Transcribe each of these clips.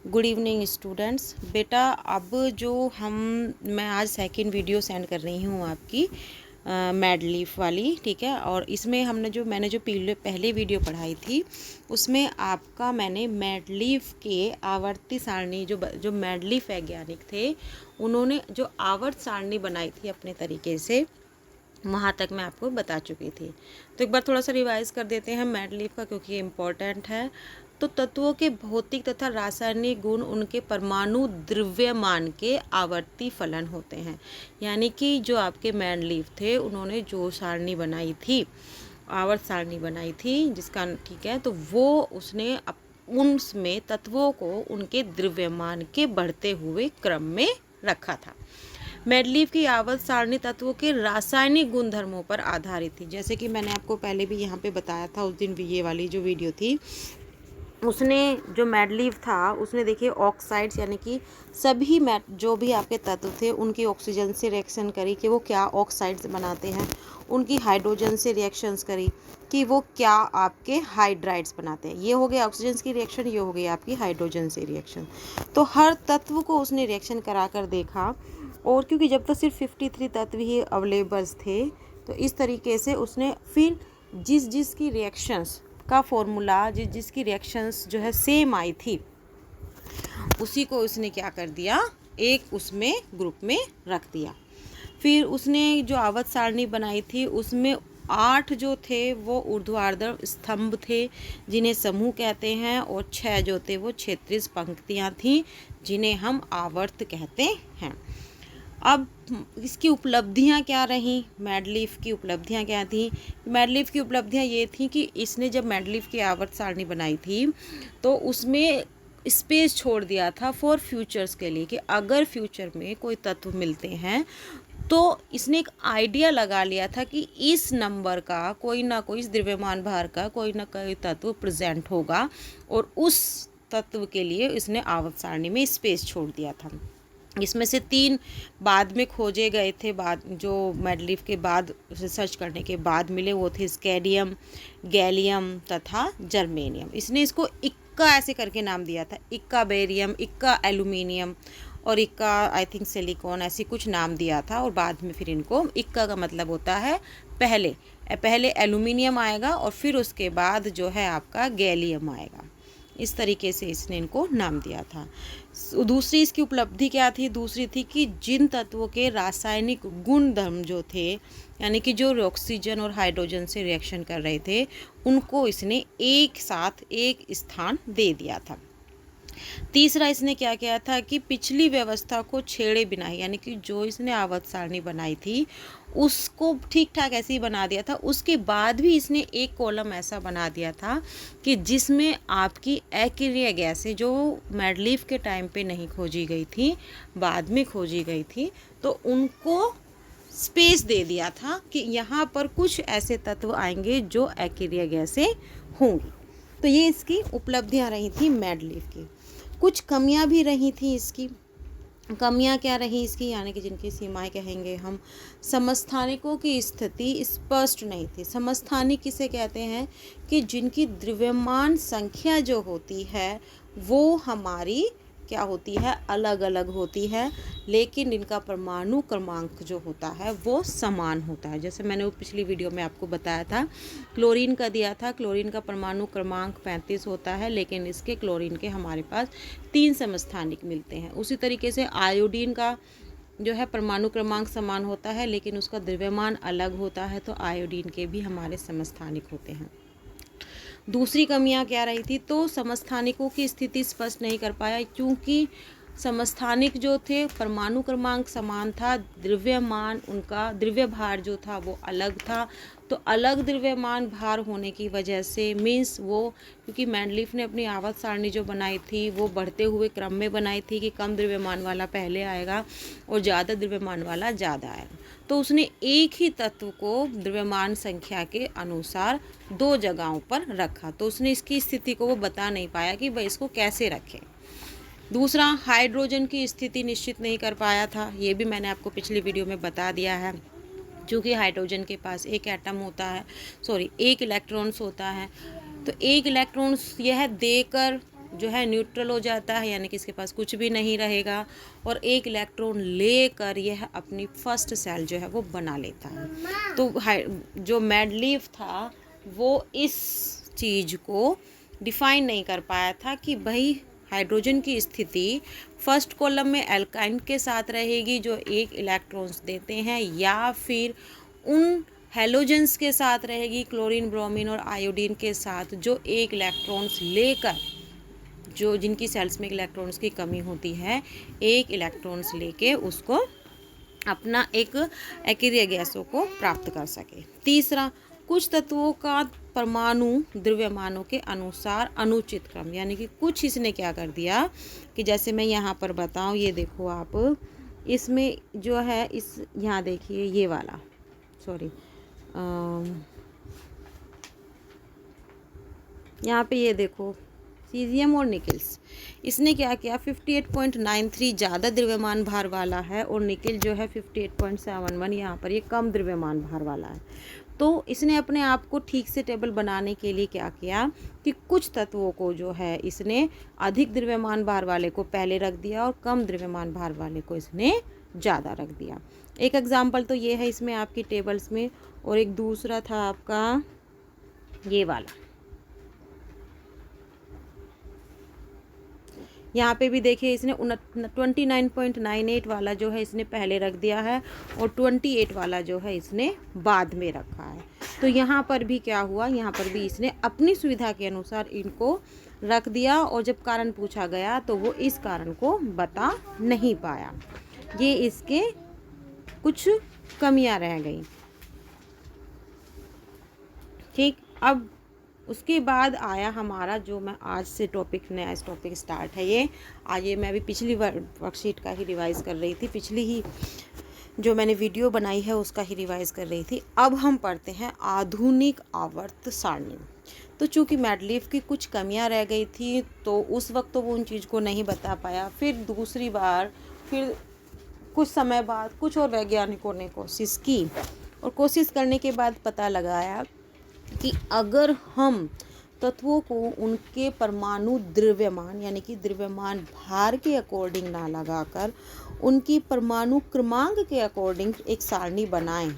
Good evening students. बेटा अब जो मैं आज सेकंड वीडियो सेंड कर रही हूँ आपकी मैड लीफ वाली, ठीक है। और इसमें मैंने जो पहले वीडियो पढ़ाई थी उसमें आपका मैंने मैड लीफ के आवर्ती सारणी जो मैड लीफ वैज्ञानिक थे उन्होंने जो आवर्त सारणी बनाई थी अपने तरीके से, वहाँ तक मैं आपको बता चुकी थी। तो एक बार थोड़ा सा रिवाइज कर देते हैं मैड लीफ का, क्योंकि ये इम्पोर्टेंट है। तो तत्वों के भौतिक तथा रासायनिक गुण उनके परमाणु द्रव्यमान के आवर्ती फलन होते हैं। यानी कि जो आपके मैड लीफ थे उन्होंने जो सारणी बनाई थी, आवर्त सारणी बनाई थी जिसका, ठीक है, तो वो उसने उनमें तत्वों को उनके द्रव्यमान के बढ़ते हुए क्रम में रखा था। मैड लीफ की आवर्त सारणी तत्वों के रासायनिक गुणधर्मों पर आधारित थी। जैसे कि मैंने आपको पहले भी यहाँ पे बताया था उस दिन भी, ये वाली जो वीडियो थी उसने जो मैड लीफ था उसने देखिए ऑक्साइड्स यानी कि सभी जो भी आपके तत्व थे उनकी ऑक्सीजन से रिएक्शन करी कि वो क्या ऑक्साइड्स बनाते हैं, उनकी हाइड्रोजन से रिएक्शंस करी कि वो क्या आपके हाइड्राइड्स बनाते हैं। ये हो गया ऑक्सीजन की रिएक्शन, ये हो गई आपकी हाइड्रोजन से रिएक्शन। तो हर तत्व को उसने रिएक्शन करा कर देखा, और क्योंकि जब तक सिर्फ 53 तत्व ही अवेलेबल्स थे तो इस तरीके से उसने फिर जिसकी रिएक्शंस का फॉर्मूला, जिसकी रिएक्शंस जो है सेम आई थी, उसी को उसने क्या कर दिया, एक उसमें ग्रुप में रख दिया। फिर उसने जो आवर्त सारणी बनाई थी उसमें 8 जो थे वो ऊर्ध्वाधर स्तंभ थे जिन्हें समूह कहते हैं, और 6 जो थे वो क्षैतिज पंक्तियां थीं जिन्हें हम आवर्त कहते हैं। अब इसकी उपलब्धियां क्या रहीं, मैड लीफ की उपलब्धियां क्या थी? मैड लीफ की उपलब्धियां ये थी कि इसने जब मैड लीफ की आवर्त सारणी बनाई थी तो उसमें स्पेस छोड़ दिया था फॉर फ्यूचर्स के लिए, कि अगर फ्यूचर में कोई तत्व मिलते हैं तो इसने एक आइडिया लगा लिया था कि इस नंबर का कोई ना कोई, इस द्रव्यमान भार का कोई ना कोई तत्व प्रेजेंट होगा, और उस तत्व के लिए इसने आवर्त सारणी में स्पेस छोड़ दिया था। इसमें से 3 बाद में खोजे गए थे, बाद जो मैड लीफ के बाद रिसर्च करने के बाद मिले, वो थे स्कैडियम, गैलियम तथा जर्मेनियम। इसने इसको इक्का ऐसे करके नाम दिया था, इक्का बेरियम, इक्का एल्यूमिनियम और इक्का आई थिंक सिलिकॉन, ऐसी कुछ नाम दिया था। और बाद में फिर इनको, इक्का का मतलब होता है पहले एल्यूमिनियम आएगा और फिर उसके बाद जो है आपका गैलियम आएगा। इस तरीके से इसने इनको नाम दिया था। दूसरी इसकी उपलब्धि क्या थी? दूसरी थी कि जिन तत्वों के रासायनिक गुणधर्म जो थे, यानी कि जो ऑक्सीजन और हाइड्रोजन से रिएक्शन कर रहे थे, उनको इसने एक साथ एक स्थान दे दिया था। तीसरा इसने क्या किया था कि पिछली व्यवस्था को छेड़े बिना ही, यानी कि जो इसने आवर्त सारणी बनाई थी उसको ठीक ठाक ऐसे ही बना दिया था। उसके बाद भी इसने एक कॉलम ऐसा बना दिया था कि जिसमें आपकी एक्रिया गैसें जो मैड लीफ के टाइम पे नहीं खोजी गई थी, बाद में खोजी गई थी, तो उनको स्पेस दे दिया था कि यहाँ पर कुछ ऐसे तत्व आएंगे जो एक्रिया गैसें होंगी। तो ये इसकी उपलब्धियाँ रही थी मैड लीफ की। कुछ कमियां भी रही थी इसकी। कमियां क्या रही इसकी, यानी कि जिनकी सीमाएं कहेंगे हम, समस्थानिकों की स्थिति स्पष्ट नहीं थी। समस्थानिक किसे कहते हैं? कि जिनकी द्रव्यमान संख्या जो होती है वो हमारी क्या होती है, अलग अलग होती है, लेकिन इनका परमाणु क्रमांक जो होता है वो समान होता है। जैसे मैंने वो पिछली वीडियो में आपको बताया था, क्लोरीन का दिया था, क्लोरीन का परमाणु क्रमांक 35 होता है, लेकिन इसके क्लोरीन के हमारे पास 3 समस्थानिक मिलते हैं। उसी तरीके से आयोडीन का जो है परमाणु क्रमांक समान होता है, लेकिन उसका द्रव्यमान अलग होता है, तो आयोडीन के भी हमारे समस्थानिक होते हैं। दूसरी कमियां क्या रही थी? तो समस्थानिकों की स्थिति स्पष्ट नहीं कर पाया, क्योंकि समस्थानिक जो थे परमाणु क्रमांक समान था, द्रव्यमान, उनका द्रव्य भार जो था वो अलग था। तो अलग द्रव्यमान भार होने की वजह से मीन्स वो, क्योंकि मैड लीफ ने अपनी आवर्त सारणी जो बनाई थी वो बढ़ते हुए क्रम में बनाई थी कि कम द्रव्यमान वाला पहले आएगा और ज़्यादा द्रव्यमान वाला ज़्यादा आएगा। तो उसने एक ही तत्व को द्रव्यमान संख्या के अनुसार 2 जगहों पर रखा, तो उसने इसकी स्थिति को वो बता नहीं पाया कि वह इसको कैसे रखे। दूसरा, हाइड्रोजन की स्थिति निश्चित नहीं कर पाया था। ये भी मैंने आपको पिछली वीडियो में बता दिया है। क्योंकि हाइड्रोजन के पास एक एटम होता है, एक इलेक्ट्रॉन्स होता है, तो एक इलेक्ट्रॉन्स यह देकर जो है न्यूट्रल हो जाता है, यानी कि इसके पास कुछ भी नहीं रहेगा और एक इलेक्ट्रॉन लेकर यह अपनी फर्स्ट सेल जो है वो बना लेता है। तो जो मैडलीफ था वो इस चीज़ को डिफाइन नहीं कर पाया था कि भाई हाइड्रोजन की स्थिति फर्स्ट कॉलम में एल्काइन के साथ रहेगी जो एक इलेक्ट्रॉन्स देते हैं, या फिर उन हेलोजेंस के साथ रहेगी, क्लोरीन, ब्रोमीन और आयोडीन के साथ, जो एक इलेक्ट्रॉन्स लेकर, जो जिनकी सेल्स में इलेक्ट्रॉन्स की कमी होती है, एक इलेक्ट्रॉन्स लेके उसको अपना एक एक्रिय गैसों को प्राप्त कर सके। तीसरा, कुछ तत्वों का परमाणु द्रव्यमानों के अनुसार अनुचित क्रम, यानी कि कुछ इसने क्या कर दिया कि जैसे मैं यहाँ पर बताऊँ, ये देखो आप, इसमें जो है इस यहाँ देखिए ये वाला, सॉरी यहाँ पे ये देखो सीजियम और निकल्स, इसने क्या किया 58.93 ज़्यादा द्रव्यमान भार वाला है और निकल जो है 58.71, यहाँ पर ये कम द्रव्यमान भार वाला है। तो इसने अपने आप को ठीक से टेबल बनाने के लिए क्या किया कि कुछ तत्वों को जो है इसने अधिक द्रव्यमान भार वाले को पहले रख दिया और कम द्रव्यमान भार वाले को इसने ज़्यादा रख दिया। एक एग्जाम्पल तो ये है इसमें आपकी टेबल्स में, और एक दूसरा था आपका ये वाला, यहाँ पे भी देखिए इसने 29.98 वाला जो है इसने पहले रख दिया है और 28 वाला जो है इसने बाद में रखा है। तो यहाँ पर भी क्या हुआ, यहाँ पर भी इसने अपनी सुविधा के अनुसार इनको रख दिया और जब कारण पूछा गया तो वो इस कारण को बता नहीं पाया। ये इसके कुछ कमियां रह गई। ठीक, अब उसके बाद आया हमारा जो मैं आज से टॉपिक, नया टॉपिक स्टार्ट है ये। आज ये मैं अभी पिछली वर्कशीट का ही रिवाइज़ कर रही थी, पिछली ही जो मैंने वीडियो बनाई है उसका ही रिवाइज़ कर रही थी। अब हम पढ़ते हैं आधुनिक आवर्त सारणी। तो चूँकि मैडलीफ की कुछ कमियां रह गई थी तो उस वक्त तो वो उन चीज़ को नहीं बता पाया। फिर दूसरी बार, फिर कुछ समय बाद कुछ और वैज्ञानिकों ने कोशिश की और कोशिश करने के बाद पता लगाया कि अगर हम तत्वों को उनके परमाणु द्रव्यमान यानी कि द्रव्यमान भार के अकॉर्डिंग ना लगाकर उनकी परमाणु क्रमांक के अकॉर्डिंग एक सारणी बनाएं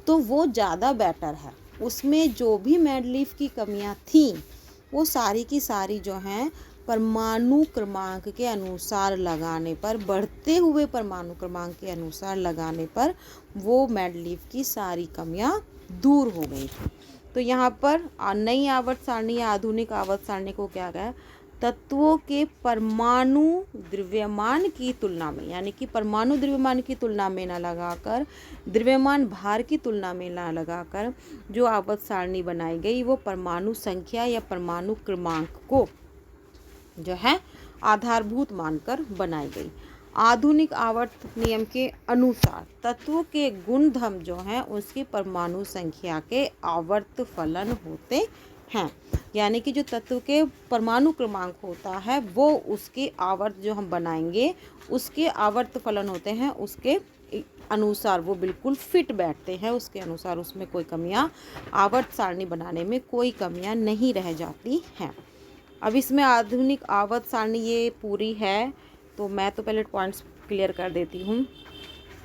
तो वो ज़्यादा बेटर है। उसमें जो भी मैडलीफ की कमियां थीं वो सारी की सारी जो हैं परमाणु क्रमांक के अनुसार लगाने पर, बढ़ते हुए परमाणु क्रमांक के अनुसार लगाने पर वो मैडलीफ की सारी कमियां दूर हो गई थी। तो यहाँ पर नई आवर्त सारणी या आधुनिक आवर्त सारणी को क्या कहा, तत्वों के परमाणु द्रव्यमान की तुलना में, यानी कि परमाणु द्रव्यमान की तुलना में ना लगाकर, द्रव्यमान भार की तुलना में ना लगाकर जो आवर्त सारणी बनाई गई वो परमाणु संख्या या परमाणु क्रमांक को जो है आधारभूत मानकर बनाई गई। आधुनिक आवर्त नियम के अनुसार तत्वों के गुणधर्म जो हैं उसकी परमाणु संख्या के आवर्त फलन होते हैं, यानी कि जो तत्व के परमाणु क्रमांक होता है वो उसके आवर्त जो हम बनाएंगे उसके आवर्त फलन होते हैं, उसके अनुसार वो बिल्कुल फिट बैठते हैं, उसके अनुसार उसमें कोई कमियां, आवर्त सारणी बनाने में कोई कमियां नहीं रह जाती हैं। अब इसमें आधुनिक आवर्त सारणी ये पूरी है तो मैं तो पहले पॉइंट्स क्लियर कर देती हूँ।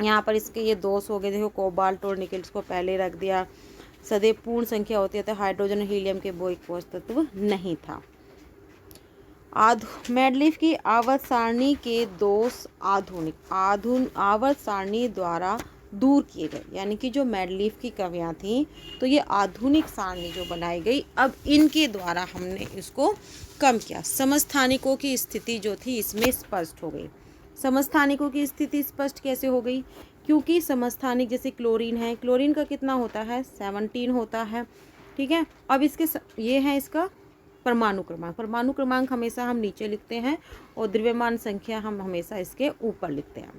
यहाँ पर इसके ये दोष हो गए, देखो कोबाल्ट और निकल्स को पहले रख दिया, सदैव पूर्ण संख्या होती है तो हाइड्रोजन और हीलियम के वो एक ठोस तत्व नहीं था। मैडलीफ की आवर्त सारणी के दोष आधुनिक आवर्त सारणी द्वारा दूर किए गए, यानी कि जो मैडलीफ की कमियां थी तो ये आधुनिक सारणी जो बनाई गई अब इनके द्वारा हमने इसको कम किया। समस्थानिकों की स्थिति जो थी इसमें स्पष्ट हो गई। समस्थानिकों की स्थिति स्पष्ट कैसे हो गई, क्योंकि समस्थानिक जैसे क्लोरीन है, क्लोरीन का कितना होता है 17 होता है, ठीक है। अब इसके ये है इसका परमाणु क्रमांक, परमाणु क्रमांक हमेशा हम नीचे लिखते हैं और द्रव्यमान संख्या हम हमेशा इसके ऊपर लिखते हैं।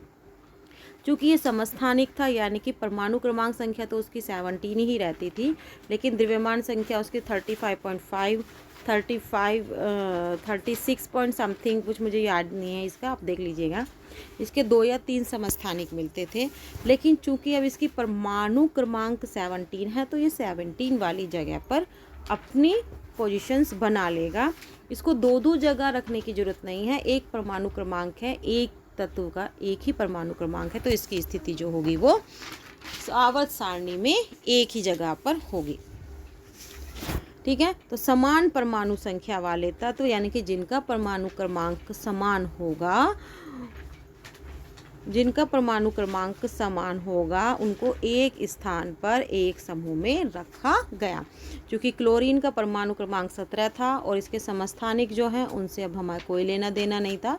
चूँकि ये समस्थानिक था यानी कि परमाणु क्रमांक संख्या तो उसकी 17 ही रहती थी, लेकिन द्रव्यमान संख्या उसकी 35.5 36 पॉइंट समथिंग, कुछ मुझे याद नहीं है इसका, आप देख लीजिएगा। इसके 2 या 3 समस्थानिक मिलते थे, लेकिन चूंकि अब इसकी परमाणु क्रमांक 17 है तो ये 17 वाली जगह पर अपनी पोजीशंस बना लेगा। इसको दो दो जगह रखने की ज़रूरत नहीं है। एक परमाणु क्रमांक है, एक तत्व का एक ही परमाणु क्रमांक है, तो इसकी स्थिति जो होगी वो आवर्त सारणी में एक ही जगह पर होगी। ठीक है, तो समान परमाणु संख्या वाले तत्व यानी कि जिनका परमाणु क्रमांक समान होगा, उनको एक स्थान पर एक समूह में रखा गया। क्योंकि क्लोरीन का परमाणु क्रमांक 17 था और इसके समस्थानिक जो हैं उनसे अब हमारा कोई लेना देना नहीं था,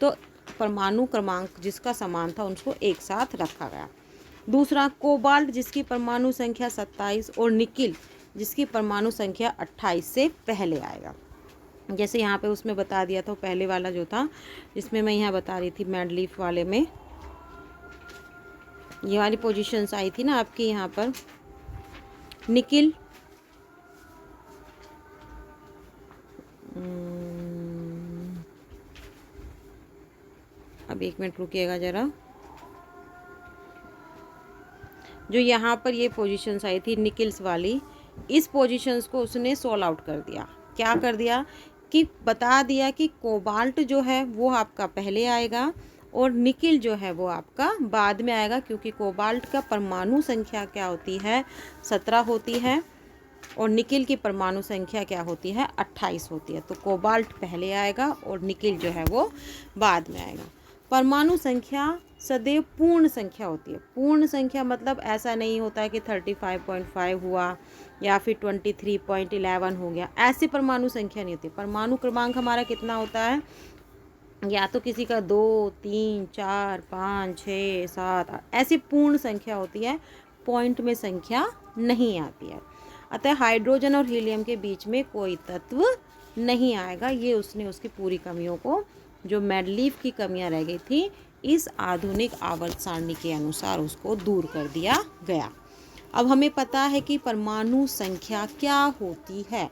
तो परमाणु क्रमांक जिसका समान था उनको एक साथ रखा गया। दूसरा, कोबाल्ट जिसकी परमाणु संख्या 27 और निकिल जिसकी परमाणु संख्या 28 से पहले आएगा। जैसे यहाँ पे उसमें बता दिया था, पहले वाला जो था जिसमें मैं यहाँ बता रही थी मैडलीफ वाले में, ये वाली पोजीशंस आई थी ना आपकी यहाँ पर। निकिल अब 1 मिनट रुकिएगा ज़रा। जो यहाँ पर ये पोजीशंस आई थी निकिल्स वाली, इस पोजीशंस को उसने सॉल्व आउट कर दिया। क्या कर दिया कि बता दिया कि कोबाल्ट जो है वो आपका पहले आएगा और निकिल जो है वो आपका बाद में आएगा, क्योंकि कोबाल्ट का परमाणु संख्या क्या होती है 17 होती है और निकिल की परमाणु संख्या क्या होती है 28 होती है। तो कोबाल्ट पहले आएगा और निकिल जो है वो बाद में आएगा। परमाणु संख्या सदैव पूर्ण संख्या होती है। पूर्ण संख्या मतलब ऐसा नहीं होता है कि 35.5 हुआ या फिर 23.11 हो गया, ऐसी परमाणु संख्या नहीं होती। परमाणु क्रमांक हमारा कितना होता है, या तो किसी का 2, 3, 4, 5, 6, 7, 8 ऐसी पूर्ण संख्या होती है, पॉइंट में संख्या नहीं आती है। अतः हाइड्रोजन और हीलियम के बीच में कोई तत्व नहीं आएगा। ये उसने उसकी पूरी कमियों को, जो मैडलीफ की कमियां रह गई थी, इस आधुनिक आवर्त सारणी के अनुसार उसको दूर कर दिया गया। अब हमें पता है कि परमाणु संख्या क्या होती है।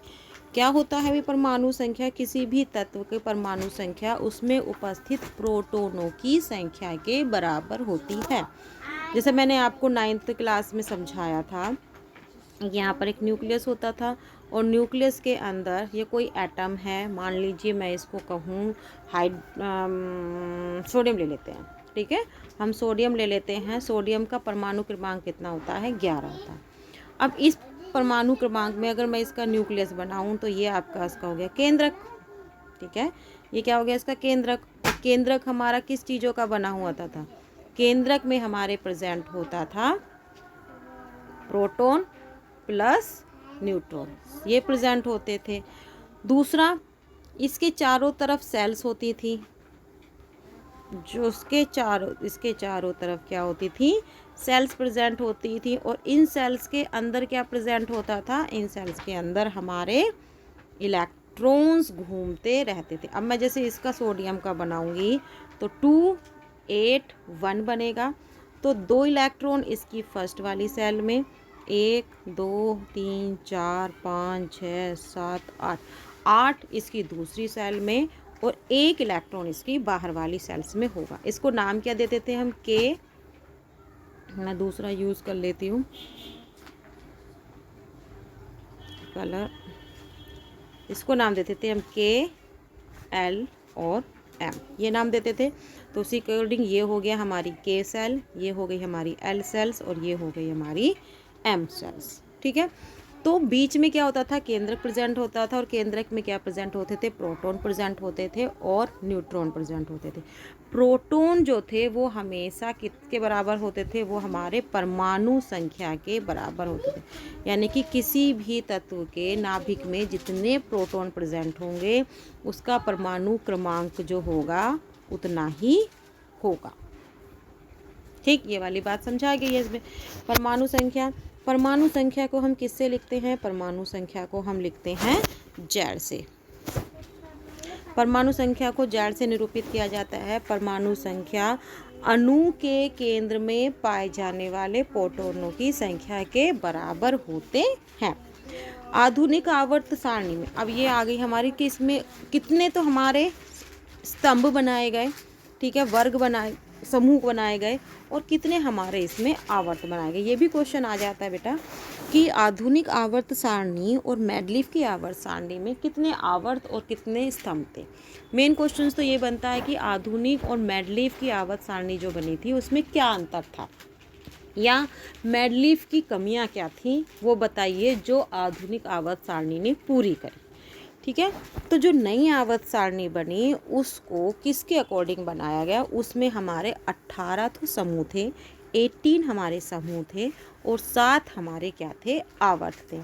क्या होता है वे परमाणु संख्या? किसी भी तत्व के परमाणु संख्या उसमें उपस्थित प्रोटॉनों की संख्या के बराबर होती है। जैसे मैंने आपको 9th क्लास में समझाया था, यहाँ पर एक न्यूक्लियस होता था और न्यूक्लियस के अंदर ये कोई एटम है, मान लीजिए मैं इसको कहूँ सोडियम ले लेते हैं। ठीक है, हम सोडियम ले लेते हैं। सोडियम का परमाणु क्रमांक कितना होता है 11 होता है। अब इस परमाणु क्रमांक में अगर मैं इसका न्यूक्लियस बनाऊं तो ये आपका इसका हो गया केंद्रक। ठीक है, ये क्या हो गया इसका केंद्रक। केंद्रक हमारा किस चीज़ों का बना हुआ था? केंद्रक में हमारे प्रेजेंट होता था प्रोटॉन प्लस न्यूट्रॉन, ये प्रेजेंट होते थे। दूसरा, इसके चारों तरफ सेल्स होती थी, जो इसके चारों तरफ क्या होती थी? सेल्स प्रेजेंट होती थी। और इन सेल्स के अंदर क्या प्रेजेंट होता था? इन सेल्स के अंदर हमारे इलेक्ट्रॉन्स घूमते रहते थे। अब मैं जैसे इसका सोडियम का बनाऊंगी तो 2, 8, 1 बनेगा। तो 2 इलेक्ट्रॉन इसकी फर्स्ट वाली सेल में, 1, 2, 3, 4, 5, 6, 7, 8 इसकी दूसरी सेल में और 1 इलेक्ट्रॉन इसकी बाहर वाली सेल्स में होगा। इसको नाम क्या देते थे हम? के। मैं दूसरा यूज़ कर लेती हूँ कलर। इसको नाम देते थे हम के, एल और एम, ये नाम देते थे। तो उसी के अकॉर्डिंग ये हो गया हमारी के सेल, ये हो गई हमारी एल सेल्स और ये हो गई हमारी एम सेल्स। ठीक है, तो बीच में क्या होता था? केंद्रक प्रेजेंट होता था और केंद्रक में क्या प्रेजेंट होते थे? प्रोटॉन प्रेजेंट होते थे और न्यूट्रॉन प्रेजेंट होते थे। प्रोटॉन जो थे वो हमेशा किसके बराबर होते थे? वो हमारे परमाणु संख्या के बराबर होते थे। यानी कि किसी भी तत्व के नाभिक में जितने प्रोटॉन प्रेजेंट होंगे उसका परमाणु क्रमांक जो होगा उतना ही होगा। ठीक, ये वाली बात समझा गई है इसमें। परमाणु संख्या को हम किससे लिखते हैं? परमाणु संख्या को हम लिखते हैं Z से। परमाणु संख्या को Z से निरूपित किया जाता है। परमाणु संख्या अणु के केंद्र में पाए जाने वाले प्रोटॉनों की संख्या के बराबर होते हैं। आधुनिक आवर्त सारणी में अब ये आ गई हमारी कि इसमें कितने तो हमारे स्तंभ बनाए गए, ठीक है, वर्ग बनाए, समूह बनाए गए और कितने हमारे इसमें आवर्त बनाए गए। ये भी क्वेश्चन आ जाता है बेटा कि आधुनिक आवर्त सारणी और मेडलिफ की आवर्त सारणी में कितने आवर्त और कितने स्तंभ थे। मेन क्वेश्चन तो ये बनता है कि आधुनिक और मेडलिफ की आवर्त सारणी जो बनी थी उसमें क्या अंतर था, या मेडलिफ की कमियां क्या थी वो बताइए जो आधुनिक आवर्त सारणी ने पूरी करी। ठीक है, तो जो नई आवर्त सारणी बनी उसको किसके अकॉर्डिंग बनाया गया, उसमें हमारे 18 तो समूह थे, 18 हमारे समूह थे और 7 हमारे क्या थे, आवर्त थे।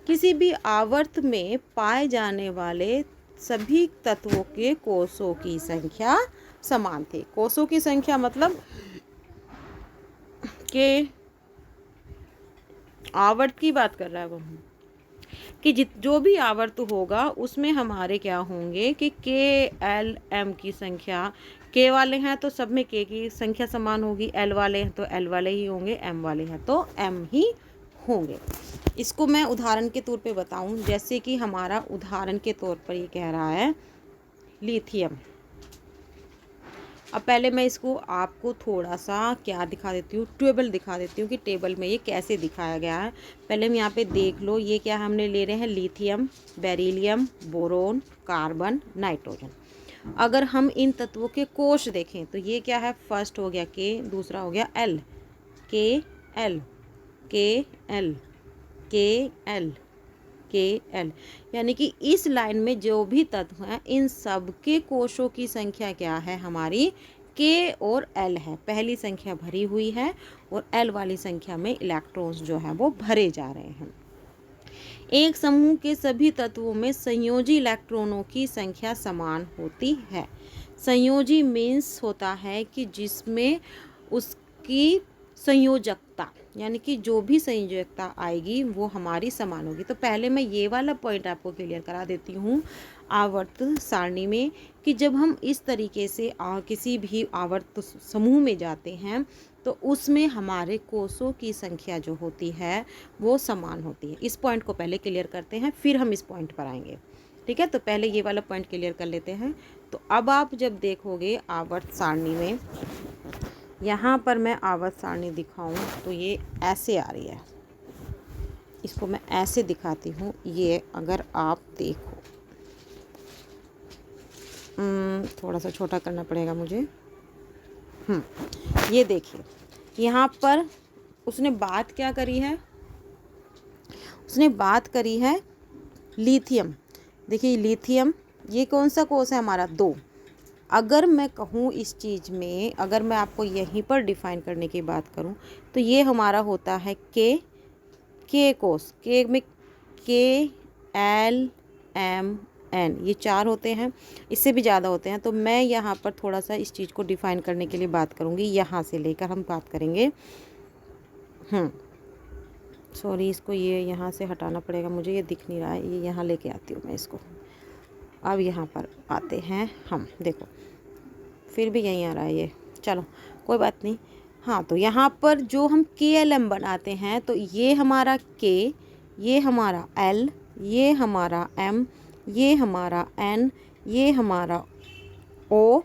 किसी भी आवर्त में पाए जाने वाले सभी तत्वों के कोषों की संख्या समान थी। कोषों की संख्या मतलब के आवर्त की बात कर रहा है वो, कि जो भी आवर्त होगा उसमें हमारे क्या होंगे कि के एल एम की संख्या, के वाले हैं तो सब में के की संख्या समान होगी, एल वाले हैं तो एल वाले ही होंगे, एम वाले हैं तो एम ही होंगे। इसको मैं उदाहरण के तौर पे बताऊं, जैसे कि हमारा उदाहरण के तौर पर ये कह रहा है लिथियम। अब पहले मैं इसको आपको थोड़ा सा क्या दिखा देती हूँ, टेबल दिखा देती हूँ कि टेबल में ये कैसे दिखाया गया है। पहले हम यहाँ पे देख लो, ये क्या हमने ले रहे हैं, lithium, beryllium, boron, carbon, nitrogen. अगर हम इन तत्वों के कोष देखें तो ये क्या है, फर्स्ट हो गया के, दूसरा हो गया एल, के एल, के एल, के एल, के एल, यानी कि इस लाइन में जो भी तत्व हैं इन सब के कोषों की संख्या क्या है हमारी, के और एल है। पहली संख्या भरी हुई है और एल वाली संख्या में इलेक्ट्रॉन्स जो है वो भरे जा रहे हैं। एक समूह के सभी तत्वों में संयोजी इलेक्ट्रॉनों की संख्या समान होती है। संयोजी मीन्स होता है कि जिसमें उसकी संयोजकता, यानी कि जो भी संयोजकता आएगी वो हमारी समान होगी। तो पहले मैं ये वाला पॉइंट आपको क्लियर करा देती हूँ आवर्त सारणी में, कि जब हम इस तरीके से किसी भी आवर्त समूह में जाते हैं तो उसमें हमारे कोषों की संख्या जो होती है वो समान होती है। इस पॉइंट को पहले क्लियर करते हैं फिर हम इस पॉइंट पर आएंगे। ठीक है, तो पहले ये वाला पॉइंट क्लियर कर लेते हैं। तो अब आप जब देखोगे आवर्त सारणी में, यहाँ पर मैं आवर्त सारणी दिखाऊं तो ये ऐसे आ रही है, इसको मैं ऐसे दिखाती हूँ। ये अगर आप देखो, थोड़ा सा छोटा करना पड़ेगा मुझे। ये देखिए, यहाँ पर उसने बात क्या करी है, उसने बात करी है लिथियम। देखिए लिथियम, ये कौन सा कोष है हमारा, 2। अगर मैं कहूँ इस चीज़ में, अगर मैं आपको यहीं पर डिफाइन करने की बात करूँ तो ये हमारा होता है के कोष, के में के एल एम एन, ये 4 होते हैं, इससे भी ज़्यादा होते हैं। तो मैं यहाँ पर थोड़ा सा इस चीज़ को डिफाइन करने के लिए बात करूँगी, यहाँ से लेकर हम बात करेंगे। सॉरी, इसको ये यहाँ से हटाना पड़ेगा मुझे, ये दिख नहीं रहा है, ये यहाँ लेके आती हूँ मैं इसको। अब यहाँ पर आते हैं हम, देखो फिर भी यहीं आ रहा है ये, चलो कोई बात नहीं। हाँ, तो यहाँ पर जो हम के एल एम बनाते हैं तो ये हमारा के, ये हमारा एल, ये हमारा एम, ये हमारा एन, ये हमारा ओ,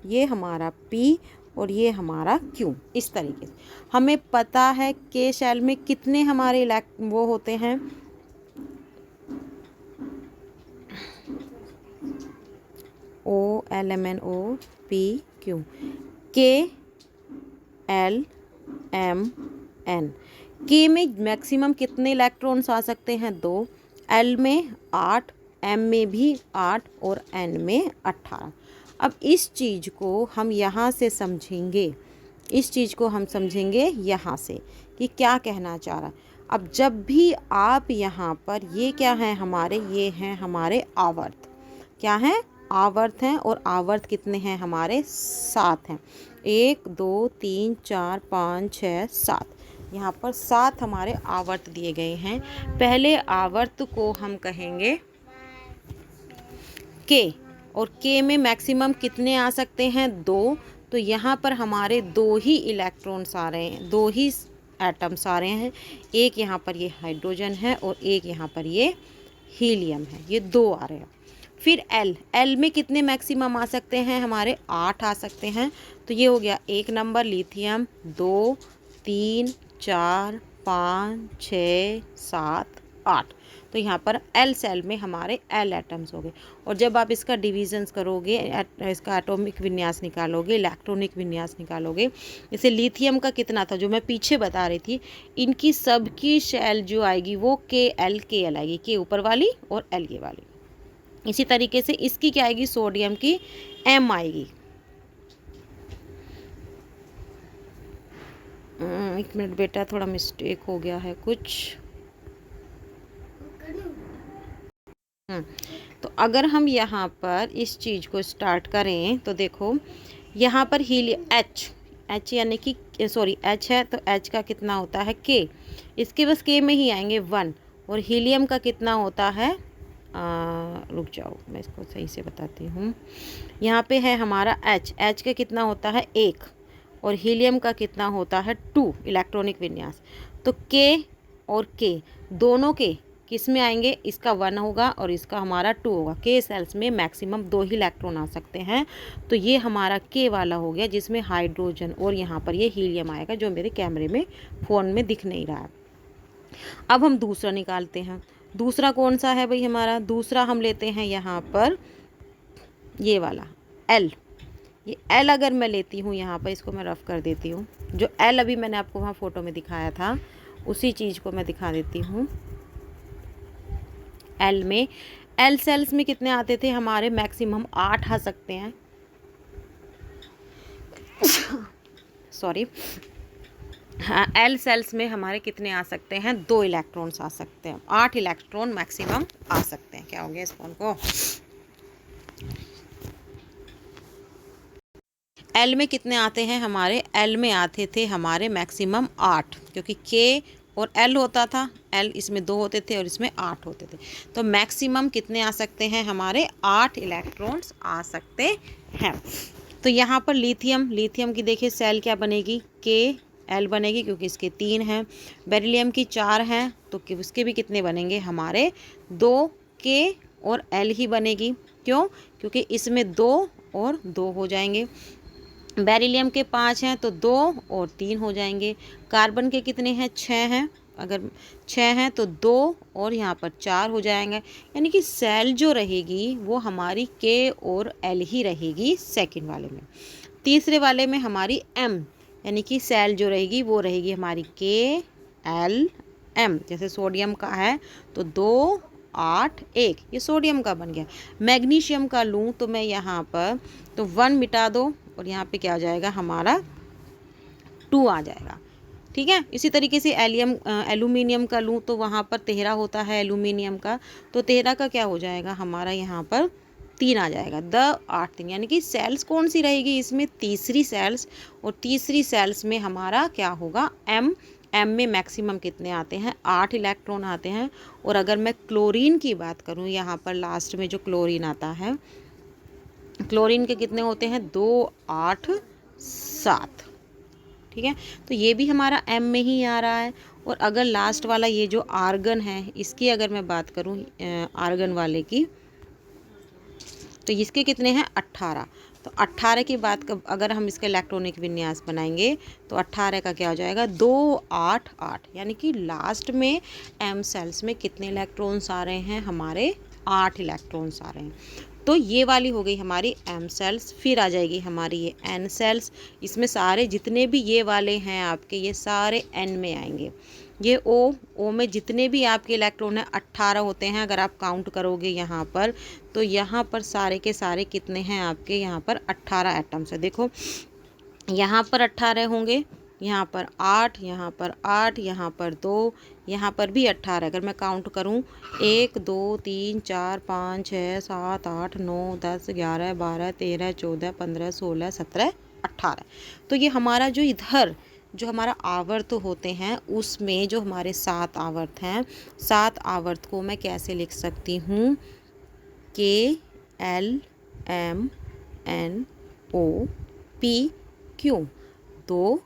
ये हमारा पी और ये हमारा क्यू। इस तरीके से हमें पता है के शेल में कितने हमारे वो होते हैं, O L M N O P Q, K L M N. K में मैक्सिमम कितने इलेक्ट्रॉन्स आ सकते हैं, 2, एल में 8, एम में भी 8 और एन में 18। अब इस चीज़ को हम यहाँ से समझेंगे, इस चीज़ को हम समझेंगे यहाँ से कि क्या कहना चाह रहा है। अब जब भी आप यहाँ पर, ये क्या है हमारे, ये हैं हमारे आवर्त, क्या हैं, आवर्त हैं। और आवर्त कितने हैं हमारे, 7 हैं, 1 2 3 4 5 6 7, यहाँ पर 7 हमारे आवर्त दिए गए हैं। पहले आवर्त को हम कहेंगे के, और के में मैक्सिमम कितने आ सकते हैं, 2। तो यहाँ पर हमारे 2 ही इलेक्ट्रॉन्स आ रहे हैं, 2 ही एटम्स आ रहे हैं। एक यहाँ पर ये हाइड्रोजन है और एक यहाँ पर ये हीलियम है, ये 2 आ रहे हैं। फिर एल में कितने मैक्सिमम आ सकते हैं हमारे, 8 आ सकते हैं। तो ये हो गया 1 नंबर लिथियम, 2 3 4 5 6 7 8। तो यहाँ पर L सेल में हमारे L एटम्स हो गए। और जब आप इसका डिविजन्स करोगे, इसका एटॉमिक विन्यास निकालोगे, इलेक्ट्रॉनिक विन्यास निकालोगे, जैसे लिथियम का कितना था जो मैं पीछे बता रही थी, इनकी सबकी शेल जो आएगी वो KL आएगी, K ऊपर वाली और L ये वाली। इसी तरीके से इसकी क्या आएगी, सोडियम की M आएगी। एक मिनट बेटा, थोड़ा मिस्टेक हो गया है कुछ। तो अगर हम यहाँ पर इस चीज़ को स्टार्ट करें तो देखो यहाँ पर H यानी कि सॉरी H है तो H का कितना होता है K, इसके बस K में ही आएंगे 1। और हीलियम का कितना होता है, रुक जाओ मैं इसको सही से बताती हूँ। यहाँ पे है हमारा H का कितना होता है 1 और हीलियम का कितना होता है 2 इलेक्ट्रॉनिक विन्यास। तो K और K दोनों के किस में आएंगे, इसका 1 होगा और इसका हमारा 2 होगा। K सेल्स में मैक्सिमम 2 ही इलेक्ट्रॉन आ सकते हैं। तो ये हमारा K वाला हो गया जिसमें हाइड्रोजन और यहाँ पर ये हीलियम आएगा जो मेरे कैमरे में फ़ोन में दिख नहीं रहा है। अब हम दूसरा निकालते हैं। दूसरा कौन सा है भाई हमारा, दूसरा हम लेते हैं यहाँ पर ये वाला L। ये L अगर मैं लेती हूँ यहाँ पर, इसको मैं रफ कर देती हूँ। जो L अभी मैंने आपको वहाँ फ़ोटो में दिखाया था उसी चीज़ को मैं दिखा देती हूँ। L सेल्स में कितने आते थे हमारे, मैक्सिमम 8 आ सकते हैं। सॉरी, हाँ, L सेल्स में हमारे कितने आ सकते हैं, 2 इलेक्ट्रॉन्स आ सकते हैं। 8 इलेक्ट्रॉन मैक्सिमम आ सकते हैं। क्या हो गया इस फोन को, L में कितने आते हैं हमारे, L में आते थे हमारे मैक्सिमम 8, क्योंकि K और L होता था, L इसमें 2 होते थे और इसमें 8 होते थे। तो मैक्सिमम कितने आ सकते हैं हमारे, 8 इलेक्ट्रॉन्स आ सकते हैं। तो यहाँ पर लिथियम की देखिए सेल क्या बनेगी, KL बनेगी क्योंकि इसके 3 हैं। बेरिलियम की 4 हैं तो उसके भी कितने बनेंगे हमारे, 2K और L ही बनेगी। क्यों, क्योंकि इसमें 2 और 2 हो जाएंगे। बेरिलियम के 5 हैं तो 2 और 3 हो जाएंगे। कार्बन के कितने हैं, 6 हैं। अगर 6 हैं तो 2 और यहाँ पर 4 हो जाएंगे। यानी कि सेल जो रहेगी वो हमारी K और L ही रहेगी सेकंड वाले में। तीसरे वाले में हमारी M, यानी कि सेल जो रहेगी वो रहेगी हमारी K L M। जैसे सोडियम का है तो 2 8 1, ये सोडियम का बन गया। मैग्नीशियम का लूँ तो मैं यहाँ पर तो 1 मिटा दो और यहाँ पे क्या आ जाएगा हमारा 2 आ जाएगा। ठीक है, इसी तरीके से एल्यूमिनियम का लूँ तो वहाँ पर 13 होता है एल्यूमिनियम का, तो 13 का क्या हो जाएगा हमारा यहाँ पर 3 आ जाएगा। 8 3, यानी कि सेल्स कौन सी रहेगी इसमें, तीसरी सेल्स। और तीसरी सेल्स में हमारा क्या होगा, M में मैक्सिमम कितने आते हैं, 8 इलेक्ट्रॉन आते हैं। और अगर मैं क्लोरीन की बात करूँ, यहाँ पर लास्ट में जो क्लोरीन आता है, क्लोरीन के कितने होते हैं, 2 8 7। ठीक है, तो ये भी हमारा M में ही आ रहा है। और अगर लास्ट वाला ये जो आर्गन है, इसकी अगर मैं बात करूँ आर्गन वाले की, तो इसके कितने हैं 18। तो 18 की बात अगर हम इसका इलेक्ट्रॉनिक विन्यास बनाएंगे तो 18 का क्या हो जाएगा, 2 8 8। यानी कि लास्ट में M सेल्स में कितने इलेक्ट्रॉन्स आ रहे हैं हमारे, 8 इलेक्ट्रॉन्स आ रहे हैं। तो ये वाली हो गई हमारी M सेल्स। फिर आ जाएगी हमारी ये N सेल्स। इसमें सारे जितने भी ये वाले हैं आपके, ये सारे N में आएंगे। ये O में जितने भी आपके इलेक्ट्रॉन हैं 18 होते हैं। अगर आप काउंट करोगे यहाँ पर, तो यहाँ पर सारे के सारे कितने हैं आपके, यहाँ पर 18 एटम्स है। देखो यहाँ पर 18 होंगे, यहाँ पर 8, यहाँ पर 8, यहाँ पर 2, यहाँ पर भी 18। अगर मैं काउंट करूँ 1 2 3 4 5 6 7 8 9 10 11 12 13 14 15 16 17 18। तो ये हमारा जो इधर जो हमारा आवर्त होते हैं उसमें जो हमारे 7 आवर्त हैं, 7 आवर्त को मैं कैसे लिख सकती हूँ, K L M N O P Q, 2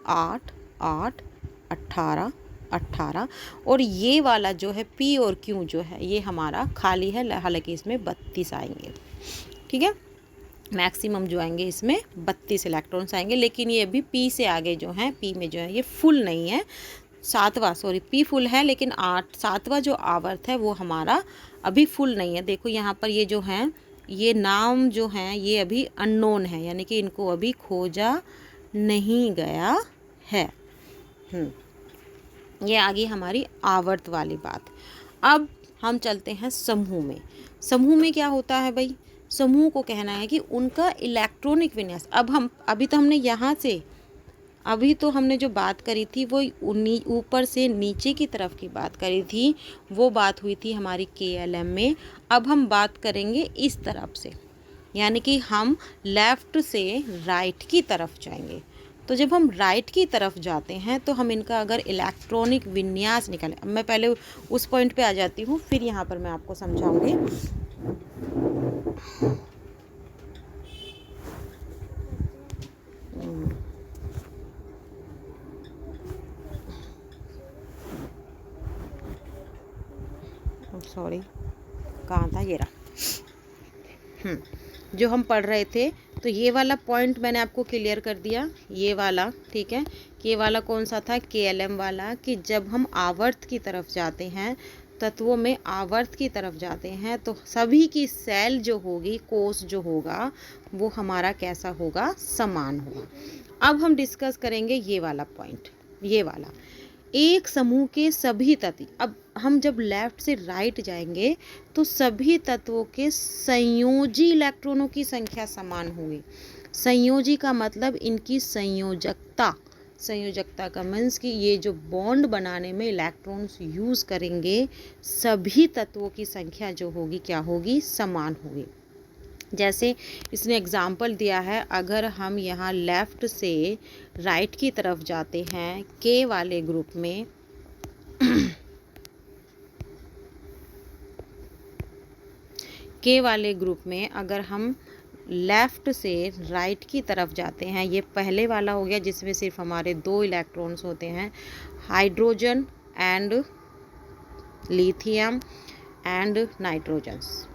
8 8 18 18। और ये वाला जो है P और Q जो है ये हमारा खाली है, हालांकि इसमें 32 आएंगे। ठीक है, मैक्सिमम जो आएंगे इसमें 32 इलेक्ट्रॉन्स आएंगे। लेकिन ये अभी P से आगे जो हैं, P में जो है ये फुल नहीं है, सातवां, सॉरी पी फुल है लेकिन सातवां जो आवर्त है वो हमारा अभी फुल नहीं है। देखो यहाँ पर ये जो हैं, ये नाम जो हैं ये अभी अननोन है, यानी कि इनको अभी खोजा नहीं गया है। ये आ गई हमारी आवर्त वाली बात। अब हम चलते हैं समूह में। समूह में क्या होता है भाई, समूह को कहना है कि उनका इलेक्ट्रॉनिक विन्यास। अभी तो हमने यहाँ से, अभी तो हमने जो बात करी थी वो ऊपर से नीचे की तरफ की बात करी थी, वो बात हुई थी हमारी KLM में। अब हम बात करेंगे इस तरफ से, यानी कि हम लेफ़्ट से राइट की तरफ जाएंगे। तो जब हम राइट की तरफ जाते हैं तो हम इनका अगर इलेक्ट्रॉनिक विन्यास निकालें, अब मैं पहले उस पॉइंट पे आ जाती हूँ, फिर यहाँ पर मैं आपको समझाऊंगी। सॉरी, कहाँ था, ये रहा। जो हम पढ़ रहे थे, तो ये वाला पॉइंट मैंने आपको क्लियर कर दिया, ये वाला, ठीक है। कि ये वाला कौन सा था, KLM वाला, कि जब हम आवर्त की तरफ जाते हैं, तत्वों में आवर्त की तरफ जाते हैं, तो सभी की सेल जो होगी, कोष जो होगा, वो हमारा कैसा होगा, समान होगा। अब हम डिस्कस करेंगे ये वाला पॉइंट, ये वाला, एक समूह के सभी तत्व। अब हम जब लेफ्ट से राइट जाएंगे तो सभी तत्वों के संयोजी इलेक्ट्रॉनों की संख्या समान होगी। संयोजी का मतलब इनकी संयोजकता, संयोजकता का मीन्स कि ये जो बॉन्ड बनाने में इलेक्ट्रॉन्स यूज़ करेंगे, सभी तत्वों की संख्या जो होगी क्या होगी, समान होगी। जैसे इसने एग्जाम्पल दिया है, अगर हम यहाँ लेफ़्ट से राइट की तरफ जाते हैं K वाले ग्रुप में, K वाले ग्रुप में अगर हम लेफ़्ट से राइट की तरफ जाते हैं, ये पहले वाला हो गया जिसमें सिर्फ हमारे 2 इलेक्ट्रॉन्स होते हैं, hydrogen and lithium and nitrogens.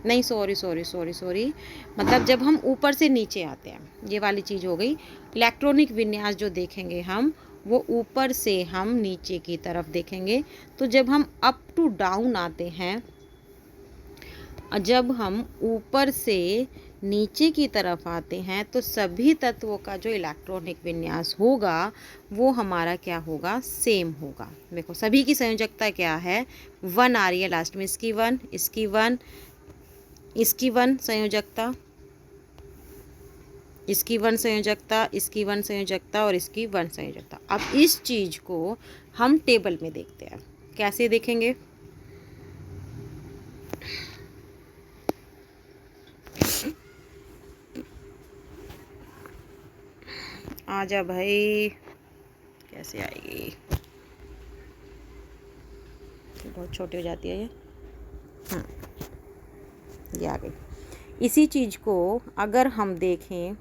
नहीं, सॉरी, मतलब जब हम ऊपर से नीचे आते हैं, ये वाली चीज़ हो गई। इलेक्ट्रॉनिक विन्यास जो देखेंगे हम, वो ऊपर से हम नीचे की तरफ देखेंगे। तो जब हम अप टू डाउन आते हैं, जब हम ऊपर से नीचे की तरफ आते हैं, तो सभी तत्वों का जो इलेक्ट्रॉनिक विन्यास होगा वो हमारा क्या होगा, सेम होगा। देखो सभी की संयोजकता क्या है, 1 आ रही है लास्ट में, इसकी 1, इसकी 1, इसकी 1 संयोजकता, इसकी 1 संयोजकता, इसकी 1 संयोजकता और इसकी 1 संयोजकता। अब इस चीज़ को हम टेबल में देखते हैं, कैसे देखेंगे। आजा भाई, कैसे आएगी, बहुत छोटी हो जाती है ये। ये आ गई। इसी चीज़ को अगर हम देखें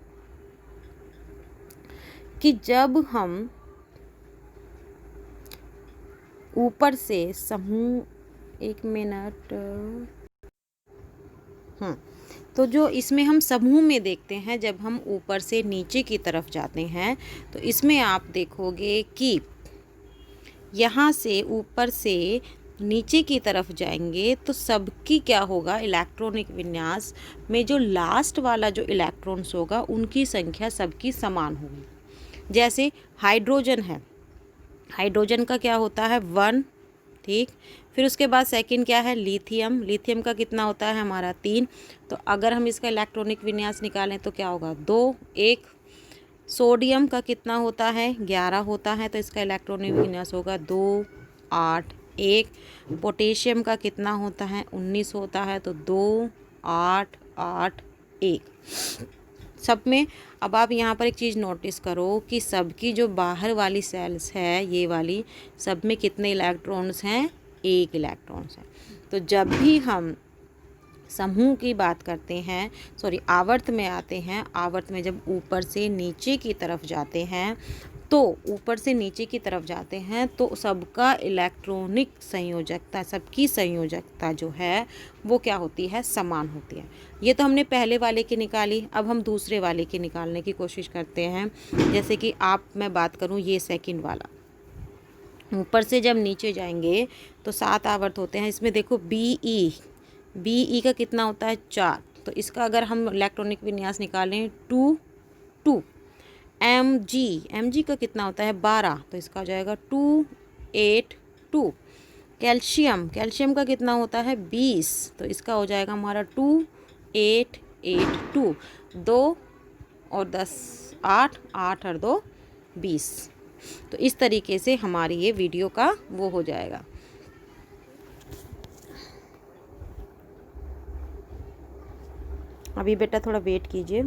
कि जब हम ऊपर से समूह, 1 मिनट, तो जो इसमें हम समूह में देखते हैं, जब हम ऊपर से नीचे की तरफ जाते हैं, तो इसमें आप देखोगे कि यहाँ से ऊपर से नीचे की तरफ जाएंगे तो सबकी क्या होगा, इलेक्ट्रॉनिक विन्यास में जो लास्ट वाला जो इलेक्ट्रॉन्स होगा उनकी संख्या सबकी समान होगी। जैसे हाइड्रोजन है, हाइड्रोजन का क्या होता है, 1, ठीक। फिर उसके बाद सेकंड क्या है, लिथियम, लिथियम का कितना होता है हमारा, 3। तो अगर हम इसका इलेक्ट्रॉनिक विन्यास निकालें तो क्या होगा, 2, 1। सोडियम का कितना होता है, 11 होता है, तो इसका इलेक्ट्रॉनिक विन्यास होगा 2, 8, 1। पोटेशियम का कितना होता है, 19 होता है, तो 2, 8, 8, 1। सब में अब आप यहाँ पर एक चीज़ नोटिस करो कि सबकी जो बाहर वाली सेल्स है, ये वाली, सब में कितने इलेक्ट्रॉन्स हैं, 1 इलेक्ट्रॉन्स हैं। तो जब भी हम समूह की बात करते हैं, सॉरी आवर्त में आते हैं, आवर्त में जब ऊपर से नीचे की तरफ जाते हैं, तो ऊपर से नीचे की तरफ जाते हैं तो सबका इलेक्ट्रॉनिक संयोजकता, सबकी संयोजकता जो है वो क्या होती है, समान होती है। ये तो हमने पहले वाले की निकाली, अब हम दूसरे वाले की निकालने की कोशिश करते हैं। जैसे कि मैं बात करूँ ये सेकंड वाला, ऊपर से जब नीचे जाएंगे तो 7 आवर्त होते हैं। इसमें देखो बी ई का कितना होता है, 4। तो इसका अगर हम इलेक्ट्रॉनिक विन्यास निकालें 2 2। एम जी का कितना होता है, 12। तो इसका हो जाएगा 2 8 2। कैल्शियम का कितना होता है, 20। तो इसका हो जाएगा हमारा 2 8 8 2। 2 और 10 8, 8 और 2 20। तो इस तरीके से हमारी ये वीडियो का वो हो जाएगा। अभी बेटा थोड़ा वेट कीजिए।